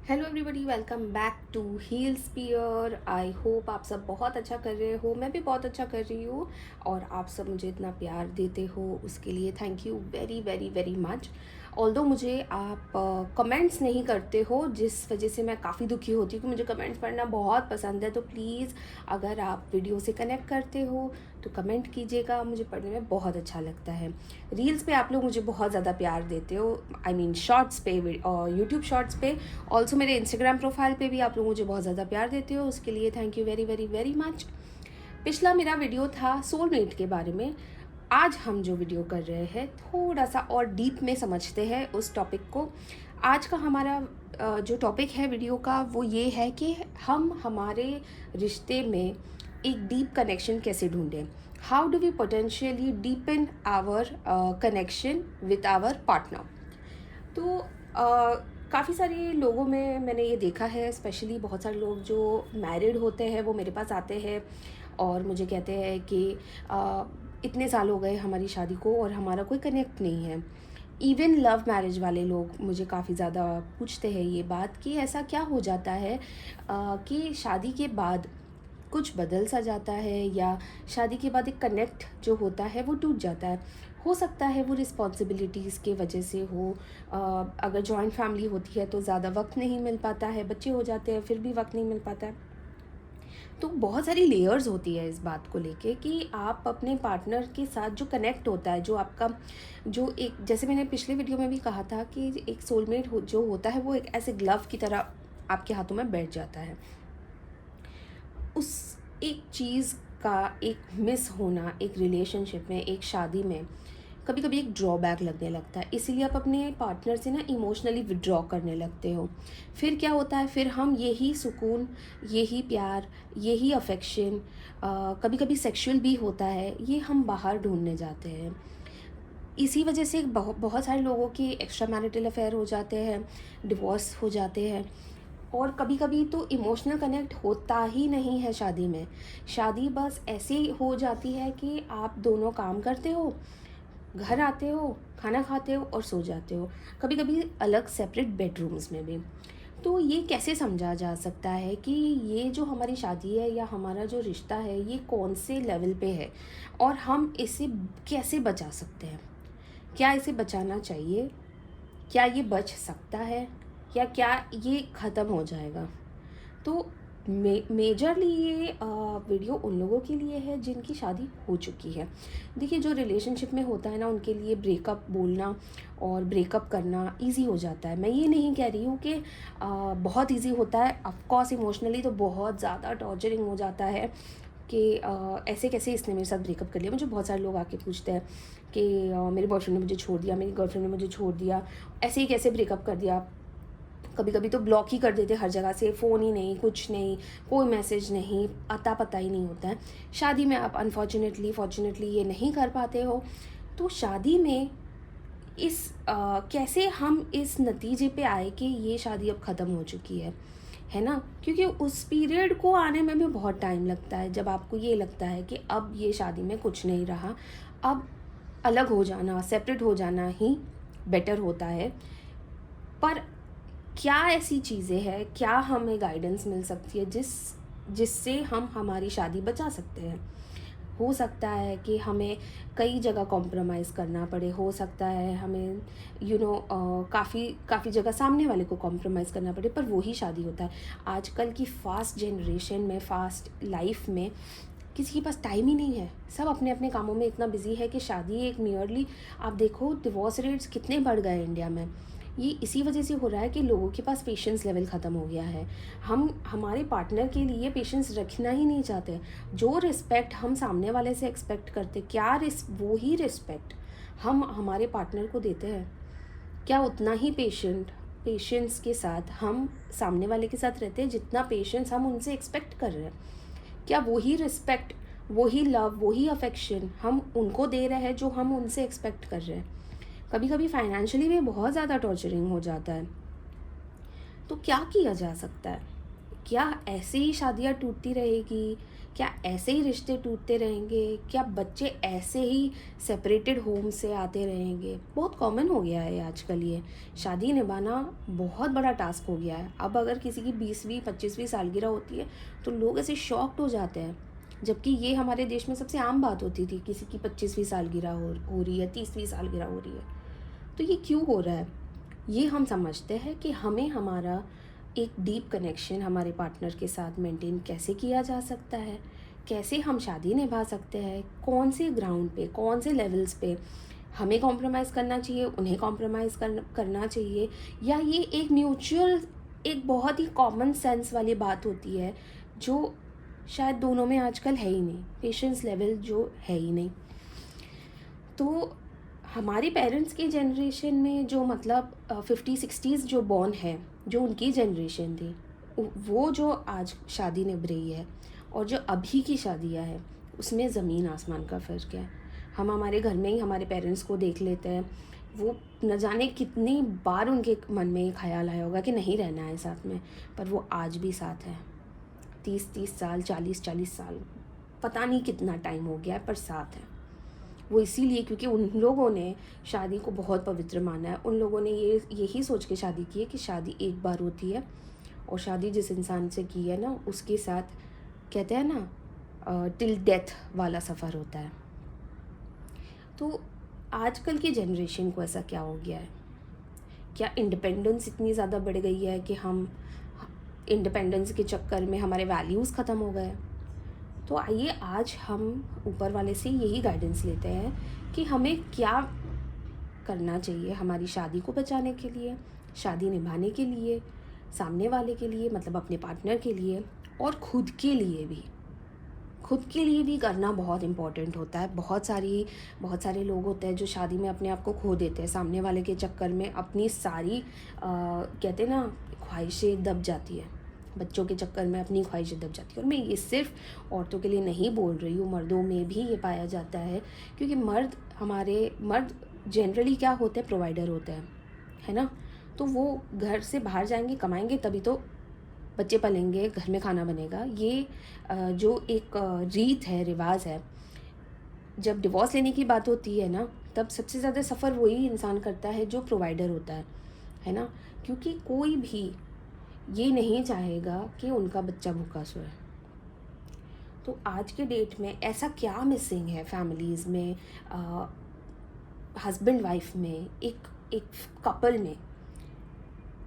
Hello everybody, welcome back to heal sphere. I hope आप सब बहुत अच्छा कर रहे हो। मैं भी बहुत अच्छा कर रही हूँ और आप सब मुझे इतना प्यार देते हो उसके लिए thank you very very very much. Although मुझे आप कमेंट्स नहीं करते हो, जिस वजह से मैं काफ़ी दुखी होती हूँ कि मुझे कमेंट्स पढ़ना बहुत पसंद है। तो प्लीज़ अगर आप वीडियो से कनेक्ट करते हो तो कमेंट कीजिएगा, मुझे पढ़ने में बहुत अच्छा लगता है। रील्स पे आप लोग मुझे बहुत ज़्यादा प्यार देते हो, आई मीन शॉर्ट्स पे और यूट्यूब शॉर्ट्स पे, ऑल्सो मेरे इंस्टाग्राम प्रोफाइल पे भी आप लोग मुझे बहुत ज़्यादा प्यार देते हो, उसके लिए thank you very very very much. पिछला मेरा वीडियो था सोलमेट के बारे में। आज हम जो वीडियो कर रहे हैं थोड़ा सा और डीप में समझते हैं उस टॉपिक को। आज का हमारा जो टॉपिक है वीडियो का वो ये है कि हम हमारे रिश्ते में एक डीप कनेक्शन कैसे ढूंढें। How do we potentially deepen our connection with our partner. तो काफ़ी सारे लोगों में मैंने ये देखा है, स्पेशली बहुत सारे लोग जो मैरिड होते हैं वो मेरे पास आते हैं और मुझे कहते हैं कि इतने साल हो गए हमारी शादी को और हमारा कोई कनेक्ट नहीं है। इवन लव मैरिज वाले लोग मुझे काफ़ी ज़्यादा पूछते हैं ये बात कि ऐसा क्या हो जाता है कि शादी के बाद कुछ बदल सा जाता है या शादी के बाद एक कनेक्ट जो होता है वो टूट जाता है। हो सकता है वो रिस्पॉन्सिबिलिटीज़ के वजह से हो। अगर जॉइंट फैमिली होती है तो ज़्यादा वक्त नहीं मिल पाता है, बच्चे हो जाते हैं फिर भी वक्त नहीं मिल पाता है। तो बहुत सारी लेयर्स होती है इस बात को लेके कि आप अपने पार्टनर के साथ जो कनेक्ट होता है, जो आपका जो एक, जैसे मैंने पिछले वीडियो में भी कहा था कि एक सोलमेट जो होता है वो एक ऐसे ग्लव की तरह आपके हाथों में बैठ जाता है। उस एक चीज़ का एक मिस होना एक रिलेशनशिप में, एक शादी में, कभी कभी एक ड्रॉबैक लगने लगता है। इसीलिए आप अपने पार्टनर से ना इमोशनली विड्रॉ करने लगते हो। फिर क्या होता है, फिर हम यही सुकून, यही प्यार, यही अफेक्शन, कभी कभी सेक्सुअल भी होता है, ये हम बाहर ढूंढने जाते हैं। इसी वजह से बहुत बहुत सारे लोगों के एक्स्ट्रा मैरिटल अफेयर हो जाते हैं, डिवोर्स हो जाते हैं। और कभी कभी तो इमोशनल कनेक्ट होता ही नहीं है शादी में। शादी बस ऐसे हो जाती है कि आप दोनों काम करते हो, घर आते हो, खाना खाते हो और सो जाते हो, कभी कभी अलग सेपरेट बेडरूम्स में भी। तो ये कैसे समझा जा सकता है कि ये जो हमारी शादी है या हमारा जो रिश्ता है ये कौन से लेवल पे है और हम इसे कैसे बचा सकते हैं। क्या इसे बचाना चाहिए, क्या ये बच सकता है या क्या ये ख़त्म हो जाएगा। तो मेजरली ये वीडियो उन लोगों के लिए है जिनकी शादी हो चुकी है। देखिए, जो रिलेशनशिप में होता है ना उनके लिए ब्रेकअप बोलना और ब्रेकअप करना इजी हो जाता है। मैं ये नहीं कह रही हूँ कि बहुत इजी होता है। ऑफकोर्स इमोशनली तो बहुत ज़्यादा टॉर्चरिंग हो जाता है कि ऐसे कैसे इसने मेरे साथ ब्रेकअप कर लिया। मुझे बहुत सारे लोग आके पूछते हैं कि मेरे बॉयफ्रेंड ने मुझे छोड़ दिया, मेरी गर्लफ्रेंड ने मुझे छोड़ दिया, ऐसे ही कैसे ब्रेकअप कर दिया। कभी कभी तो ब्लॉक ही कर देते हर जगह से, फ़ोन ही नहीं, कुछ नहीं, कोई मैसेज नहीं, अता पता ही नहीं होता है। शादी में आप अनफॉर्चुनेटली फॉर्चुनेटली ये नहीं कर पाते हो। तो शादी में कैसे हम इस नतीजे पे आए कि ये शादी अब ख़त्म हो चुकी है ना। क्योंकि उस पीरियड को आने में भी बहुत टाइम लगता है जब आपको ये लगता है कि अब ये शादी में कुछ नहीं रहा, अब अलग हो जाना, सेपरेट हो जाना ही बेटर होता है। पर क्या ऐसी चीज़ें हैं, क्या हमें गाइडेंस मिल सकती है जिससे हम हमारी शादी बचा सकते हैं। हो सकता है कि हमें कई जगह कॉम्प्रोमाइज़ करना पड़े, हो सकता है हमें काफ़ी काफ़ी जगह सामने वाले को कॉम्प्रोमाइज़ करना पड़े, पर वही शादी होता है। आजकल की फास्ट जनरेशन में, फास्ट लाइफ में किसी के पास टाइम ही नहीं है। सब अपने अपने कामों में इतना बिजी है कि शादी एक नियरली, आप देखो डिवोर्स रेट्स कितने बढ़ गए इंडिया में। ये इसी वजह से हो रहा है कि लोगों के पास पेशेंस लेवल ख़त्म हो गया है। हम हमारे पार्टनर के लिए पेशेंस रखना ही नहीं चाहते। जो रिस्पेक्ट हम सामने वाले से एक्सपेक्ट करते, क्या वो ही रिस्पेक्ट हम हमारे पार्टनर को देते हैं? क्या उतना ही पेशेंस के साथ हम सामने वाले के साथ रहते हैं जितना पेशेंस हम उनसे एक्सपेक्ट कर रहे हैं? क्या वही रिस्पेक्ट, वही लव, वही अफेक्शन हम उनको दे रहे हैं जो हम उनसे एक्सपेक्ट कर रहे हैं? कभी कभी फाइनेंशियली भी बहुत ज़्यादा टॉर्चरिंग हो जाता है। तो क्या किया जा सकता है? क्या ऐसे ही शादियाँ टूटती रहेगी? क्या ऐसे ही रिश्ते टूटते रहेंगे? क्या बच्चे ऐसे ही सेपरेटेड होम से आते रहेंगे? बहुत कॉमन हो गया है आजकल ये। शादी निभाना बहुत बड़ा टास्क हो गया है। अब अगर किसी की 20वीं 25वीं सालगिरह होती है तो लोग ऐसे शॉक्ड हो जाते हैं, जबकि ये हमारे देश में सबसे आम बात होती थी, किसी की 25वीं सालगिरह हो रही है, 30वीं सालगिरह हो रही है। तो ये क्यों हो रहा है? ये हम समझते हैं कि हमें हमारा एक डीप कनेक्शन हमारे पार्टनर के साथ मेंटेन कैसे किया जा सकता है, कैसे हम शादी निभा सकते हैं, कौन से ग्राउंड पे, कौन से लेवल्स पे हमें कॉम्प्रोमाइज़ करना चाहिए, उन्हें कॉम्प्रोमाइज़ करना चाहिए, या ये एक म्यूचुअल, एक बहुत ही कॉमन सेंस वाली बात होती है जो शायद दोनों में आजकल है ही नहीं, पेशेंस लेवल जो है ही नहीं। तो हमारे पेरेंट्स की जनरेशन में जो मतलब 50-60s जो बॉर्न है, जो उनकी जनरेशन थी, वो जो आज शादी निभ रही है और जो अभी की शादियां हैं, उसमें ज़मीन आसमान का फ़र्क है। हम हमारे घर में ही हमारे पेरेंट्स को देख लेते हैं, वो न जाने कितनी बार उनके मन में ये ख्याल आया होगा कि नहीं रहना है साथ में, पर वो आज भी साथ है। 30-30 साल, 40-40 साल, पता नहीं कितना टाइम हो गया है, पर साथ है वो। इसीलिए क्योंकि उन लोगों ने शादी को बहुत पवित्र माना है। उन लोगों ने यही सोच के शादी की है कि शादी एक बार होती है, और शादी जिस इंसान से की है ना, उसके साथ कहते हैं ना टिल डेथ वाला सफ़र होता है। तो आजकल की जनरेशन को ऐसा क्या हो गया है? क्या इंडिपेंडेंस इतनी ज़्यादा बढ़ गई है कि हम इंडिपेंडेंस के चक्कर में हमारे वैल्यूज़ ख़त्म हो गए? तो आइए आज हम ऊपर वाले से यही गाइडेंस लेते हैं कि हमें क्या करना चाहिए हमारी शादी को बचाने के लिए, शादी निभाने के लिए, सामने वाले के लिए मतलब अपने पार्टनर के लिए, और खुद के लिए भी। खुद के लिए भी करना बहुत इम्पॉर्टेंट होता है। बहुत सारे लोग होते हैं जो शादी में अपने आप को खो देते हैं, सामने वाले के चक्कर में अपनी सारी कहते हैं ना, ख्वाहिशें दब जाती है। बच्चों के चक्कर में अपनी ख्वाहिशें दब जाती है। और मैं ये सिर्फ औरतों के लिए नहीं बोल रही हूँ, मर्दों में भी ये पाया जाता है, क्योंकि मर्द जनरली क्या होते हैं, प्रोवाइडर होते हैं, है ना। तो वो घर से बाहर जाएंगे, कमाएंगे, तभी तो बच्चे पलेंगे, घर में खाना बनेगा। ये जो एक रीत है, रिवाज है। जब डिवोर्स लेने की बात होती है ना, तब सबसे ज़्यादा सफ़र वही इंसान करता है जो प्रोवाइडर होता है ना। क्योंकि कोई भी ये नहीं चाहेगा कि उनका बच्चा भूखा सोए। तो आज के डेट में ऐसा क्या मिसिंग है फैमिलीज़ में, हस्बैंड वाइफ में, एक कपल में,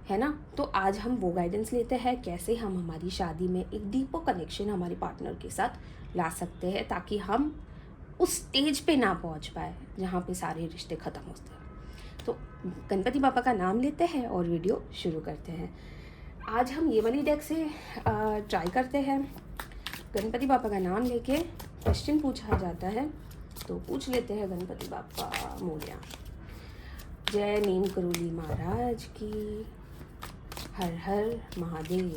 है ना। तो आज हम वो गाइडेंस लेते हैं कैसे हम हमारी शादी में एक डीपर कनेक्शन हमारे पार्टनर के साथ ला सकते हैं, ताकि हम उस स्टेज पे ना पहुंच पाए जहाँ पे सारे रिश्ते ख़त्म होते हैं। तो गणपति बापा का नाम लेते हैं और वीडियो शुरू करते हैं। आज हम ये वाली डेक से ट्राई करते हैं। गणपति बापा का नाम लेके क्वेश्चन पूछा जाता है, तो पूछ लेते हैं गणपति बापा मोरया। जय नीम करोली महाराज की, हर हर महादेव।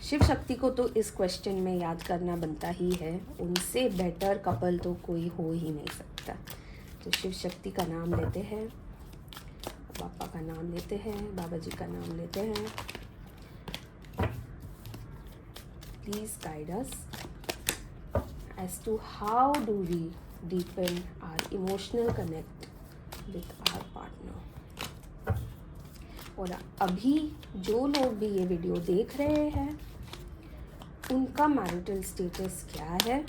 शिव शक्ति को तो इस क्वेश्चन में याद करना बनता ही है, उनसे बेटर कपल तो कोई हो ही नहीं सकता। तो शिव शक्ति का नाम लेते हैं, पापा का नाम लेते हैं, बाबा जी का नाम लेते हैं। Please guide us as to how do we deepen our emotional connect with our partner। और अभी जो लोग भी ये वीडियो देख रहे हैं, उनका मैरिटल स्टेटस क्या है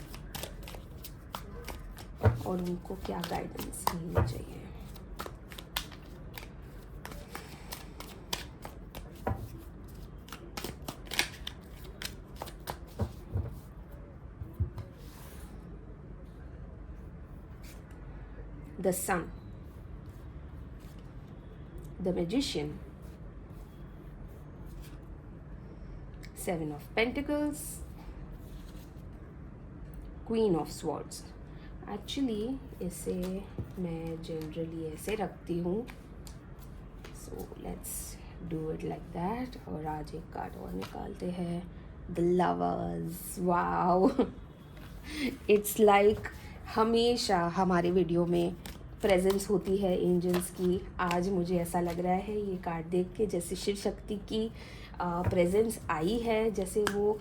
और उनको क्या गाइडेंस मिलनी चाहिए। The Sun, the Magician, Seven of Pentacles, Queen of Swords। Actually इसे मैं जनरली ऐसे रखती हूँ, so let's do it like that. और आज एक कार्ड और निकालते हैं, the lovers. Wow, it's like हमेशा हमारे वीडियो में प्रेजेंस होती है एंजल्स की। आज मुझे ऐसा लग रहा है ये कार्ड देख के जैसे शिव शक्ति की प्रेजेंस आई है, जैसे वो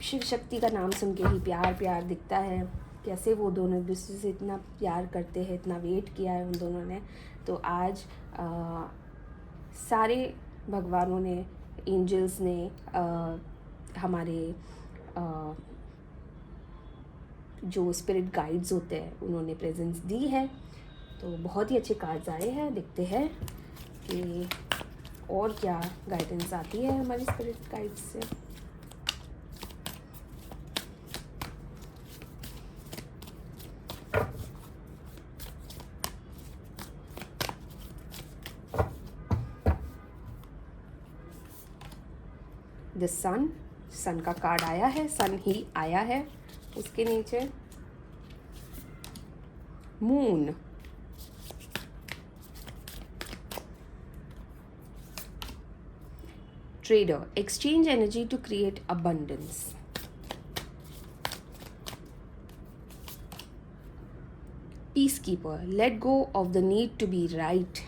शिव शक्ति का नाम सुन के ही प्यार प्यार दिखता है, कैसे वो दोनों एक दूसरे से इतना प्यार करते हैं, इतना वेट किया है उन दोनों ने। तो आज सारे भगवानों ने, एंजल्स ने हमारे जो स्पिरिट गाइड्स होते हैं उन्होंने प्रेजेंस दी है। तो बहुत ही अच्छे कार्ड्स आए हैं, देखते हैं कि और क्या गाइडेंस आती है हमारे स्पिरिट गाइड्स से। द सन, सन का कार्ड आया है, सन ही आया है। उसके नीचे moon, trader, exchange energy to create abundance, peacekeeper, let go of the need to be right,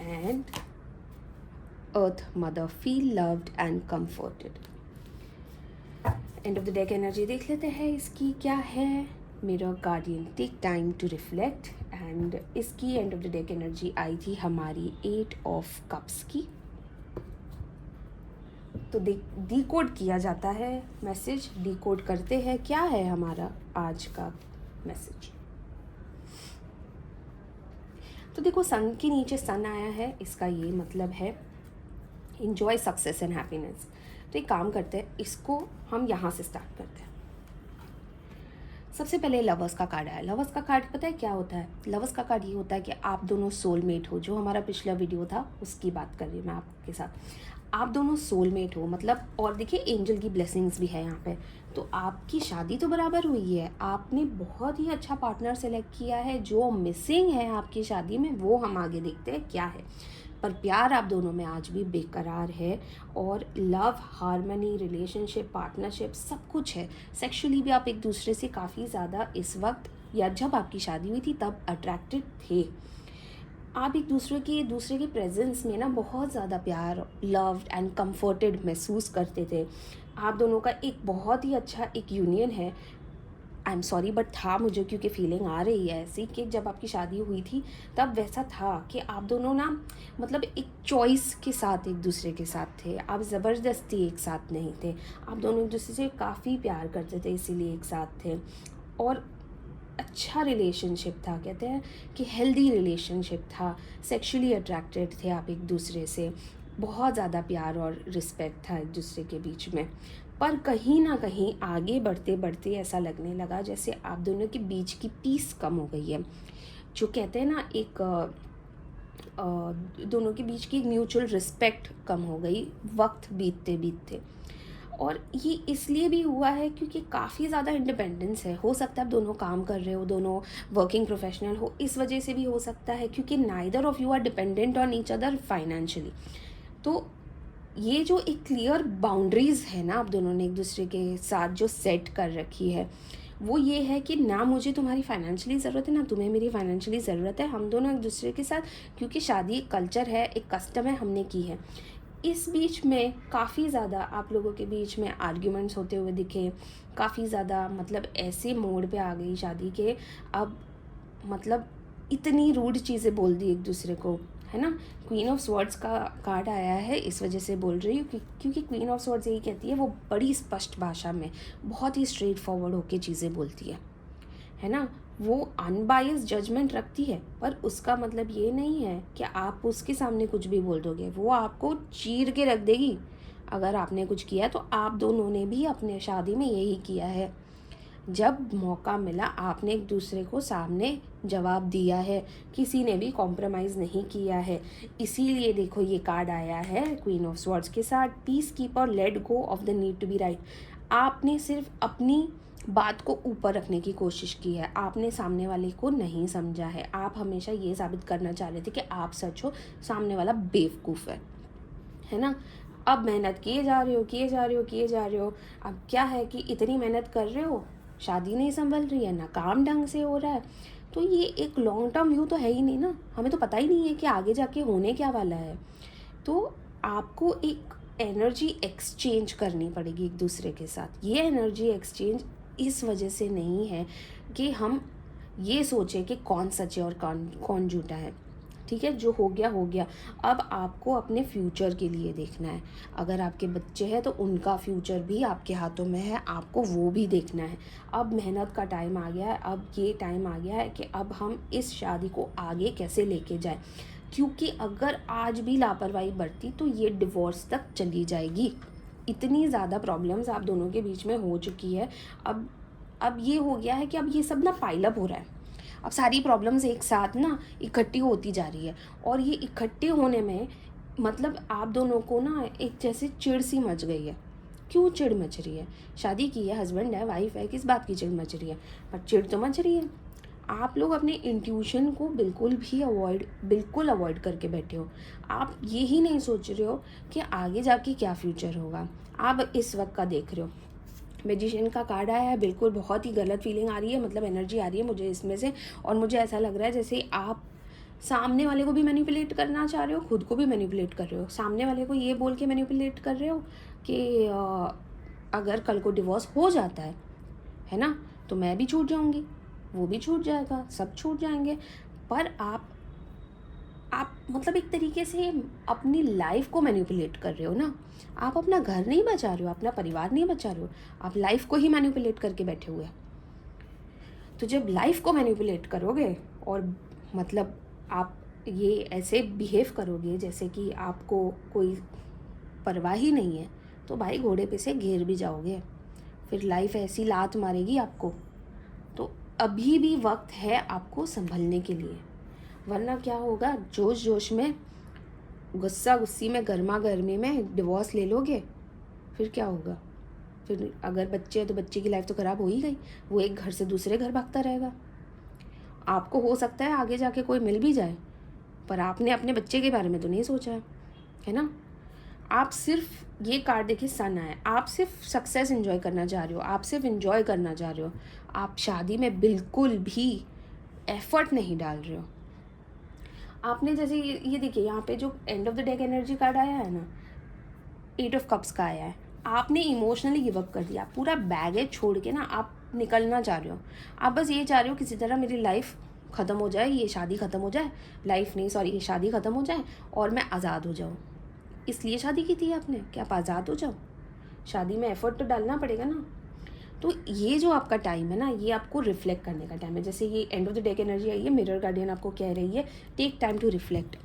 and earth mother, feel loved and comforted. End of the deck energy देख लेते हैं इसकी क्या है। Mirror guardian, take time to reflect, and इसकी end of the deck energy आई थी हमारी 8 ऑफ कप्स की। तो डिकोड किया जाता है मैसेज, डिकोड करते हैं क्या है हमारा आज का मैसेज। तो देखो सन के नीचे सन आया है, इसका ये मतलब है enjoy सक्सेस एंड हैप्पीनेस। तो एक काम करते हैं, इसको हम यहाँ से स्टार्ट करते हैं। सबसे पहले लवर्स का कार्ड आया। लवर्स का कार्ड पता है क्या होता है? लवर्स का कार्ड ये होता है कि आप दोनों सोलमेट हो, जो हमारा पिछला वीडियो था उसकी बात कर रही हूँ मैं आपके साथ। आप दोनों सोलमेट हो मतलब, और देखिए एंजल की ब्लेसिंग्स भी है यहाँ पे। तो आपकी शादी तो बराबर हुई है, आपने बहुत ही अच्छा पार्टनर सेलेक्ट किया है। जो मिसिंग है आपकी शादी में वो हम आगे देखते हैं क्या है। पर प्यार आप दोनों में आज भी बेकरार है, और लव, हार्मनी, रिलेशनशिप, पार्टनरशिप सब कुछ है। सेक्सुअली भी आप एक दूसरे से काफ़ी ज़्यादा इस वक्त या जब आपकी शादी हुई थी तब अट्रैक्टेड थे। आप एक दूसरे के प्रेजेंस में ना बहुत ज़्यादा प्यार, लव्ड एंड कंफर्टेड महसूस करते थे। आप दोनों का एक बहुत ही अच्छा एक यूनियन है। आई एम सॉरी बट था मुझे, क्योंकि फीलिंग आ रही है ऐसी कि जब आपकी शादी हुई थी तब वैसा था कि आप दोनों ना मतलब एक चॉइस के साथ एक दूसरे के साथ थे। आप ज़बरदस्ती एक साथ नहीं थे, आप दोनों एक दूसरे से काफ़ी प्यार करते थे, इसीलिए एक साथ थे। और अच्छा रिलेशनशिप था, कहते हैं कि हेल्दी रिलेशनशिप था। सेक्सुअली अट्रैक्टेड थे आप एक दूसरे से, बहुत ज़्यादा प्यार और रिस्पेक्ट था एक दूसरे के बीच में। पर कहीं ना कहीं आगे बढ़ते बढ़ते ऐसा लगने लगा जैसे आप दोनों के बीच की पीस कम हो गई है। जो कहते हैं ना एक दोनों के बीच की म्यूचुअल रिस्पेक्ट कम हो गई वक्त बीतते बीतते। और ये इसलिए भी हुआ है क्योंकि काफ़ी ज़्यादा इंडिपेंडेंस है। हो सकता है आप दोनों काम कर रहे हो, दोनों वर्किंग प्रोफेशनल हो, इस वजह से भी हो सकता है क्योंकि neither of you are dependent on each other financially. तो ये जो एक क्लियर बाउंड्रीज़ है ना आप दोनों ने एक दूसरे के साथ जो सेट कर रखी है, वो ये है कि ना मुझे तुम्हारी फाइनेंशियली ज़रूरत है ना तुम्हें मेरी फाइनेंशियली ज़रूरत है। हम दोनों एक दूसरे के साथ, क्योंकि शादी एक कल्चर है, एक कस्टम है, हमने की है। इस बीच में काफ़ी ज़्यादा आप लोगों के बीच में आर्ग्यूमेंट्स होते हुए दिखे, काफ़ी ज़्यादा मतलब ऐसे मोड़ पे आ गई शादी के, अब मतलब इतनी रूड चीज़ें बोल दी एक दूसरे को, है ना। क्वीन ऑफ स्वॉर्ड्स का कार्ड आया है, इस वजह से बोल रही हूँ क्योंकि क्वीन ऑफ स्वॉर्ड्स यही कहती है, वो बड़ी स्पष्ट भाषा में बहुत ही स्ट्रेट फॉरवर्ड होके चीज़ें बोलती है ना। वो अनबायस्ड जजमेंट रखती है, पर उसका मतलब ये नहीं है कि आप उसके सामने कुछ भी बोल दोगे, वो आपको चीर के रख देगी अगर आपने कुछ किया। तो आप दोनों ने भी अपने शादी में यही किया है, जब मौका मिला आपने एक दूसरे को सामने जवाब दिया है, किसी ने भी कॉम्प्रोमाइज़ नहीं किया है। इसीलिए देखो ये कार्ड आया है क्वीन ऑफ स्वॉर्ड्स के साथ, peace keeper, let go of the need to be right. आपने सिर्फ अपनी बात को ऊपर रखने की कोशिश की है, आपने सामने वाले को नहीं समझा है। आप हमेशा ये साबित करना चाह रहे थे कि आप सच हो, सामने वाला बेवकूफ़ है ना। अब मेहनत किए जा रहे हो, अब क्या है कि इतनी मेहनत कर रहे हो शादी नहीं संभल रही है, ना काम ढंग से हो रहा है। तो ये एक लॉन्ग टर्म व्यू तो है ही नहीं ना, हमें तो पता ही नहीं है कि आगे जाके होने क्या वाला है। तो आपको एक एनर्जी एक्सचेंज करनी पड़ेगी एक दूसरे के साथ। ये एनर्जी एक्सचेंज इस वजह से नहीं है कि हम ये सोचें कि कौन सच है और कौन कौन झूठा है। ठीक है, जो हो गया हो गया। अब आपको अपने फ्यूचर के लिए देखना है। अगर आपके बच्चे हैं तो उनका फ्यूचर भी आपके हाथों में है, आपको वो भी देखना है। अब मेहनत का टाइम आ गया है, अब ये टाइम आ गया है कि अब हम इस शादी को आगे कैसे लेके जाएं, क्योंकि अगर आज भी लापरवाही बरती तो ये डिवोर्स तक चली जाएगी। इतनी ज़्यादा प्रॉब्लम्स आप दोनों के बीच में हो चुकी है। अब ये हो गया है कि अब ये सब ना पाइलअप हो रहा है। अब सारी प्रॉब्लम्स एक साथ ना इकट्ठी होती जा रही है, और ये इकट्ठे होने में मतलब आप दोनों को ना एक जैसे चिढ़ सी मच गई है। क्यों चिढ़ मच रही है? शादी की है, हस्बैंड है, वाइफ है, किस बात की चिढ़ मच रही है? पर चिढ़ तो मच रही है। आप लोग अपने इंट्यूशन को बिल्कुल अवॉइड करके बैठे हो। आप ये ही नहीं सोच रहे हो कि आगे जाके क्या फ्यूचर होगा। आप इस वक्त का देख रहे हो। मैजिशियन का कार्ड आया है, बिल्कुल बहुत ही गलत फीलिंग आ रही है, मतलब एनर्जी आ रही है मुझे इसमें से। और मुझे ऐसा लग रहा है जैसे आप सामने वाले को भी मैनिपुलेट करना चाह रहे हो, खुद को भी मैनिपुलेट कर रहे हो। सामने वाले को ये बोल के मैनिपुलेट कर रहे हो कि अगर कल को डिवोर्स हो जाता है ना, तो मैं भी छूट जाऊंगी, वो भी छूट जाएगा, सब छूट जाएंगे। पर आप मतलब एक तरीके से अपनी लाइफ को मैनिपुलेट कर रहे हो ना। आप अपना घर नहीं बचा रहे हो, अपना परिवार नहीं बचा रहे हो, आप लाइफ को ही मैनिपुलेट करके बैठे हुए हैं। तो जब लाइफ को मैनिपुलेट करोगे और मतलब आप ये ऐसे बिहेव करोगे जैसे कि आपको कोई परवाह ही नहीं है, तो भाई घोड़े पे से गिर भी जाओगे, फिर लाइफ ऐसी लात मारेगी आपको। तो अभी भी वक्त है आपको संभलने के लिए, वरना क्या होगा, जोश जोश में, गुस्सा गुस्सी में, गर्मा गर्मी में डिवोर्स ले लोगे, फिर क्या होगा? फिर अगर बच्चे हैं तो बच्चे की लाइफ तो ख़राब हो ही गई, वो एक घर से दूसरे घर भागता रहेगा। आपको हो सकता है आगे जाके कोई मिल भी जाए, पर आपने अपने बच्चे के बारे में तो नहीं सोचा है ना। आप सिर्फ ये कार्ड देखिए, सन आया, आप सिर्फ सक्सेस एंजॉय करना चाह रहे हो, आप सिर्फ एंजॉय करना चाह रहे हो। आप शादी में बिल्कुल भी एफर्ट नहीं डाल रहे हो। आपने जैसे ये देखिए, यहाँ पे जो and of the deck energy card आया है ना, 8 ऑफ कप्स का आया है। आपने इमोशनली गिव अप कर दिया, पूरा बैगेज छोड़ के ना आप निकलना चाह रहे हो। आप बस ये चाह रहे हो किसी तरह मेरी लाइफ ख़त्म हो जाए, ये शादी ख़त्म हो जाए, लाइफ नहीं सॉरी ये शादी ख़त्म हो जाए और मैं आज़ाद हो जाऊँ। इसलिए शादी की थी आपने कि आप आज़ाद हो जाओ। शादी में एफर्ट तो डालना पड़ेगा ना। तो ये जो आपका टाइम है ना, ये आपको रिफ्लेक्ट करने का टाइम है। जैसे ये end of the deck energy आई है, मिरर गार्डियन आपको कह रही है टेक टाइम टू रिफ्लेक्ट।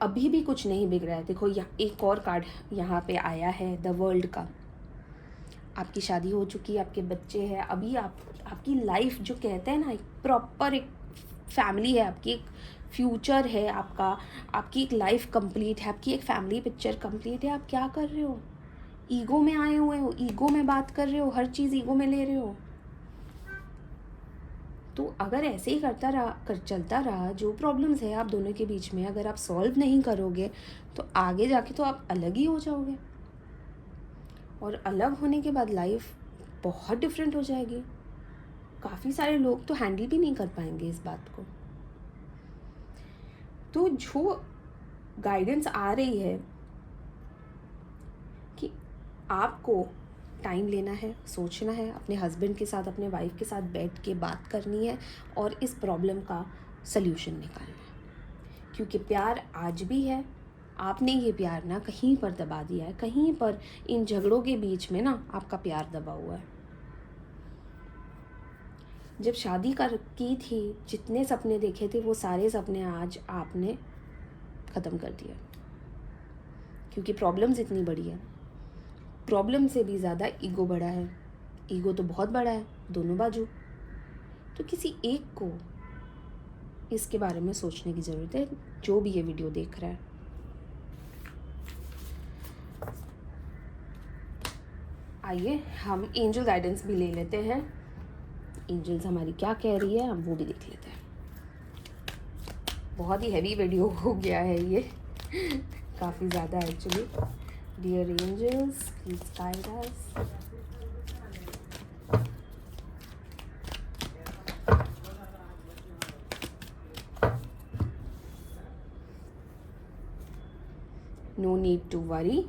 अभी भी कुछ नहीं बिगड़ा है। देखो यहाँ एक और कार्ड यहाँ पे आया है, द वर्ल्ड का। आपकी शादी हो चुकी है, आपके बच्चे हैं, अभी आपकी लाइफ जो कहते हैं ना, एक प्रॉपर एक फैमिली है आपकी, एक फ्यूचर है आपका, आपकी एक लाइफ कंप्लीट है, आपकी एक फैमिली पिक्चर कंप्लीट है। आप क्या कर रहे हो? ईगो में आए हुए हो, ईगो में बात कर रहे हो, हर चीज़ ईगो में ले रहे हो। तो अगर ऐसे ही चलता रहा, जो प्रॉब्लम्स है आप दोनों के बीच में अगर आप सॉल्व नहीं करोगे तो आगे जाके तो आप अलग ही हो जाओगे, और अलग होने के बाद लाइफ बहुत डिफरेंट हो जाएगी। काफ़ी सारे लोग तो हैंडल भी नहीं कर पाएंगे इस बात को। तो जो गाइडेंस आ रही है कि आपको टाइम लेना है, सोचना है, अपने हस्बैंड के साथ, अपने वाइफ के साथ बैठ के बात करनी है और इस प्रॉब्लम का सल्यूशन निकालना है। क्योंकि प्यार आज भी है, आपने ये प्यार ना कहीं पर दबा दिया है, कहीं पर इन झगड़ों के बीच में ना आपका प्यार दबा हुआ है। जब शादी की थी, जितने सपने देखे थे वो सारे सपने आज आपने ख़त्म कर दिया, क्योंकि प्रॉब्लम्स इतनी बड़ी है। प्रॉब्लम से भी ज़्यादा ईगो बड़ा है। ईगो तो बहुत बड़ा है दोनों बाजू। तो किसी एक को इसके बारे में सोचने की ज़रूरत है, जो भी ये वीडियो देख रहा है। आइए हम एंजल गाइडेंस भी ले लेते हैं। एंजल्स हमारी क्या कह रही है हम वो भी देख लेते हैं। बहुत ही हैवी वीडियो हो गया है ये काफ़ी ज़्यादा actually. Dear angels please guide us. No need to worry,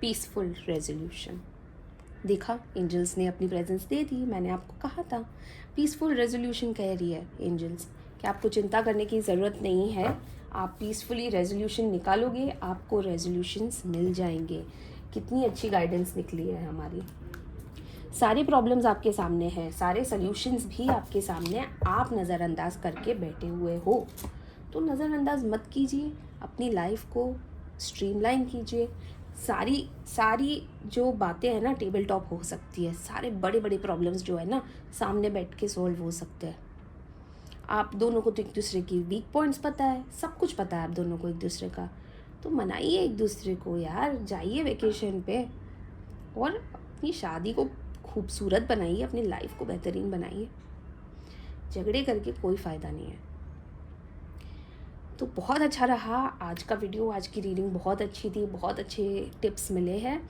peaceful resolution. देखा, एंजल्स ने अपनी प्रेजेंस दे दी, मैंने आपको कहा था। पीसफुल रेजोल्यूशन कह रही है एंजल्स कि आपको चिंता करने की ज़रूरत नहीं है, आप पीसफुली रेजोल्यूशन निकालोगे, आपको रेजोल्यूशंस मिल जाएंगे। कितनी अच्छी गाइडेंस निकली है हमारी। सारे प्रॉब्लम्स आपके सामने हैं, सारे सल्यूशंस भी आपके सामने, आप नज़रअंदाज करके बैठे हुए हो। तो नज़रअंदाज मत कीजिए, अपनी लाइफ को स्ट्रीमलाइन कीजिए। सारी सारी जो बातें हैं ना टेबल टॉप हो सकती है, सारे बड़े बड़े प्रॉब्लम्स जो है ना सामने बैठ के सॉल्व हो सकते हैं। आप दोनों को तो एक दूसरे की वीक पॉइंट्स पता है, सब कुछ पता है आप दोनों को एक दूसरे का, तो मनाइए एक दूसरे को यार, जाइए वेकेशन पे और अपनी शादी को खूबसूरत बनाइए, अपनी लाइफ को बेहतरीन बनाइए। झगड़े करके कोई फ़ायदा नहीं है। तो बहुत अच्छा रहा आज का वीडियो, आज की रीडिंग बहुत अच्छी थी, बहुत अच्छे टिप्स मिले हैं।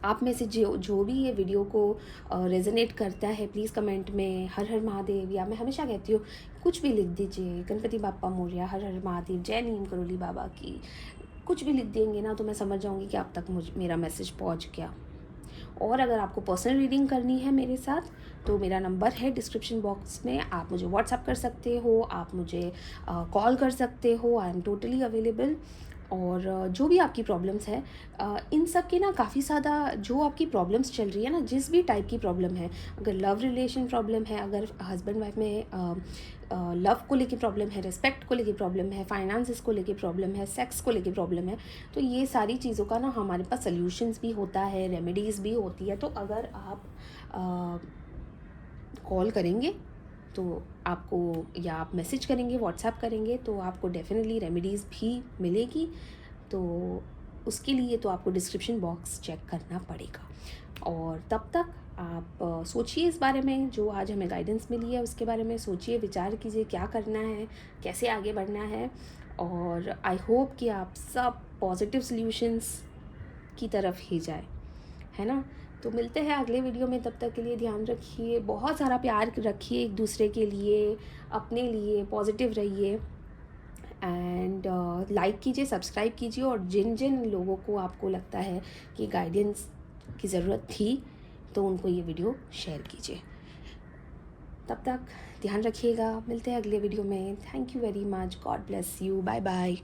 आप में से जो भी ये वीडियो को रेजोनेट करता है, प्लीज़ कमेंट में हर हर महादेव, या मैं हमेशा कहती हूँ कुछ भी लिख दीजिए, गणपति बाप्पा मोरया, हर हर महादेव, जय नीम करोली बाबा की, कुछ भी लिख देंगे ना तो मैं समझ जाऊँगी कि आप तक मेरा मैसेज पहुँच गया। और अगर आपको पर्सनल रीडिंग करनी है मेरे साथ तो मेरा नंबर है डिस्क्रिप्शन बॉक्स में, आप मुझे व्हाट्सअप कर सकते हो, आप मुझे कॉल कर सकते हो, आई एम टोटली अवेलेबल। और जो भी आपकी प्रॉब्लम्स है, इन सब के ना काफ़ी ज़्यादा जो आपकी प्रॉब्लम्स चल रही है ना, जिस भी टाइप की प्रॉब्लम है, अगर लव रिलेशन प्रॉब्लम है, अगर हस्बैंड वाइफ में लव को लेके प्रॉब्लम है, रिस्पेक्ट को लेके प्रॉब्लम है, फाइनेंसेस को लेके प्रॉब्लम है, सेक्स को लेके प्रॉब्लम है, तो ये सारी चीज़ों का ना हमारे पास सल्यूशंस भी होता है, रेमेडीज़ भी होती है। तो अगर आप कॉल करेंगे तो आपको, या आप मैसेज करेंगे, व्हाट्सएप करेंगे तो आपको डेफिनेटली रेमेडीज़ भी मिलेगी। तो उसके लिए तो आपको डिस्क्रिप्शन बॉक्स चेक करना पड़ेगा। और तब तक आप सोचिए इस बारे में, जो आज हमें गाइडेंस मिली है उसके बारे में सोचिए, विचार कीजिए क्या करना है, कैसे आगे बढ़ना है। और आई होप कि आप सब पॉजिटिव सॉल्यूशंस की तरफ ही जाए, है ना। तो मिलते हैं अगले वीडियो में, तब तक के लिए ध्यान रखिए, बहुत सारा प्यार रखिए एक दूसरे के लिए, अपने लिए पॉजिटिव रहिए। एंड लाइक कीजिए, सब्सक्राइब कीजिए, और जिन जिन लोगों को आपको लगता है कि गाइडेंस की ज़रूरत थी तो उनको ये वीडियो शेयर कीजिए। तब तक ध्यान रखिएगा, मिलते हैं अगले वीडियो में। Thank you very much, God bless you, bye bye.